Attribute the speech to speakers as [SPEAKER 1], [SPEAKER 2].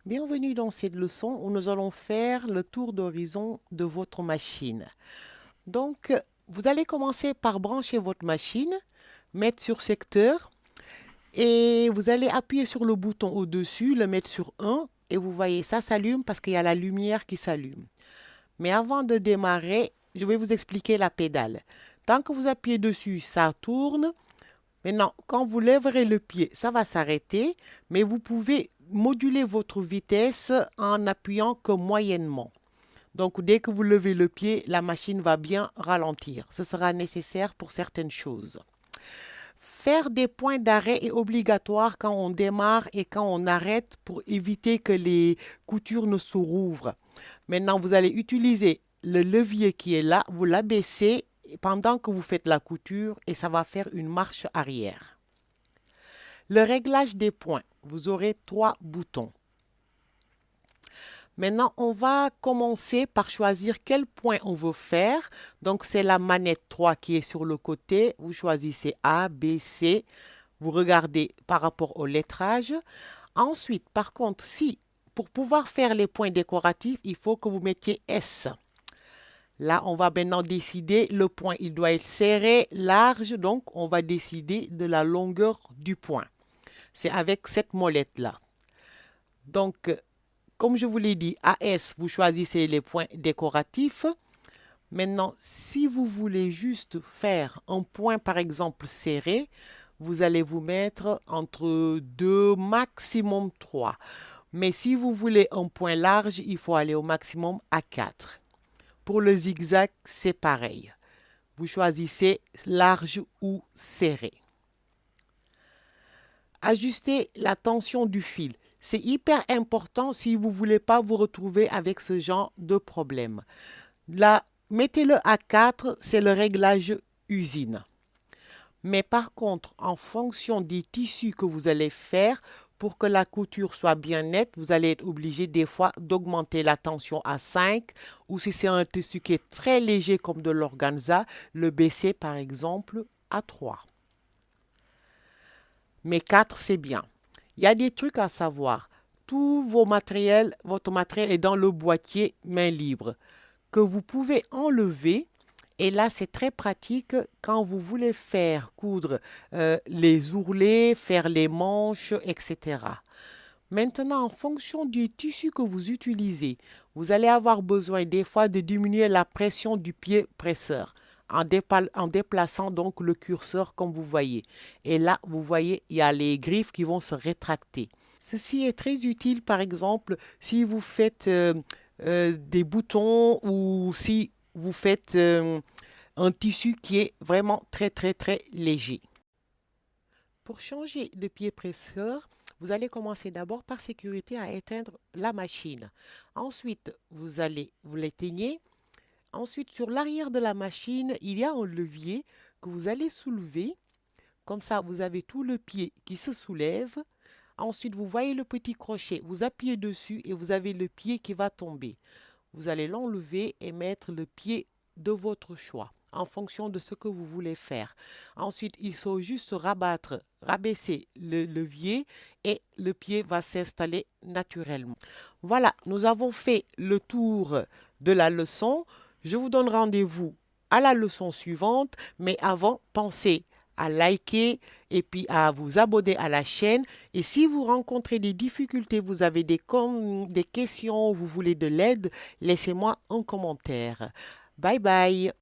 [SPEAKER 1] Bienvenue dans cette leçon où nous allons faire le tour d'horizon de votre machine. Donc, vous allez commencer par brancher votre machine, mettre sur secteur et vous allez appuyer sur le bouton au-dessus, le mettre sur 1 et vous voyez, ça s'allume parce qu'il y a la lumière qui s'allume. Mais avant de démarrer, je vais vous expliquer la pédale. Tant que vous appuyez dessus, ça tourne. Maintenant, quand vous lèverez le pied, ça va s'arrêter, mais vous pouvez moduler votre vitesse en appuyant que moyennement. Donc, dès que vous levez le pied, la machine va bien ralentir. Ce sera nécessaire pour certaines choses. Faire des points d'arrêt est obligatoire quand on démarre et quand on arrête pour éviter que les coutures ne se rouvrent. Maintenant, vous allez utiliser le levier qui est là, vous l'abaissez pendant que vous faites la couture et ça va faire une marche arrière. Le réglage des points, vous aurez 3 boutons. Maintenant, on va commencer par choisir quel point on veut faire. Donc, c'est la manette 3 qui est sur le côté. Vous choisissez A, B, C. Vous regardez par rapport au lettrage. Ensuite, par contre, si pour pouvoir faire les points décoratifs, il faut que vous mettiez S. Là, on va maintenant décider le point. Il doit être serré, large. Donc, on va décider de la longueur du point. C'est avec cette molette-là. Donc, comme je vous l'ai dit, AS, vous choisissez les points décoratifs. Maintenant, si vous voulez juste faire un point, par exemple, serré, vous allez vous mettre entre 2, maximum 3. Mais si vous voulez un point large, il faut aller au maximum à 4. Pour le zigzag, c'est pareil. Vous choisissez large ou serré. Ajustez la tension du fil. C'est hyper important si vous ne voulez pas vous retrouver avec ce genre de problème. Là, mettez-le à 4, c'est le réglage usine. Mais par contre, en fonction des tissus que vous allez faire, pour que la couture soit bien nette, vous allez être obligé des fois d'augmenter la tension à 5 ou si c'est un tissu qui est très léger comme de l'organza, le baisser par exemple à 3. Mais 4, c'est bien. Il y a des trucs à savoir. Tout votre matériel est dans le boîtier main libre que vous pouvez enlever. Et là, c'est très pratique quand vous voulez faire coudre les ourlets, faire les manches, etc. Maintenant, en fonction du tissu que vous utilisez, vous allez avoir besoin des fois de diminuer la pression du pied presseur en déplaçant donc le curseur comme vous voyez. Et là, vous voyez, il y a les griffes qui vont se rétracter. Ceci est très utile, par exemple, si vous faites des boutons ou si vous faites un tissu qui est vraiment très, très, très léger. Pour changer de pied presseur, vous allez commencer d'abord par sécurité à éteindre la machine. Ensuite, vous l'éteignez. Ensuite, sur l'arrière de la machine, il y a un levier que vous allez soulever. Comme ça, vous avez tout le pied qui se soulève. Ensuite, vous voyez le petit crochet. Vous appuyez dessus et vous avez le pied qui va tomber. Vous allez l'enlever et mettre le pied de votre choix en fonction de ce que vous voulez faire. Ensuite, il faut juste rabaisser le levier et le pied va s'installer naturellement. Voilà, nous avons fait le tour de la leçon. Je vous donne rendez-vous à la leçon suivante, mais avant, pensez à liker et puis à vous abonner à la chaîne. Et si vous rencontrez des difficultés, vous avez des questions, vous voulez de l'aide, laissez-moi un commentaire. Bye bye.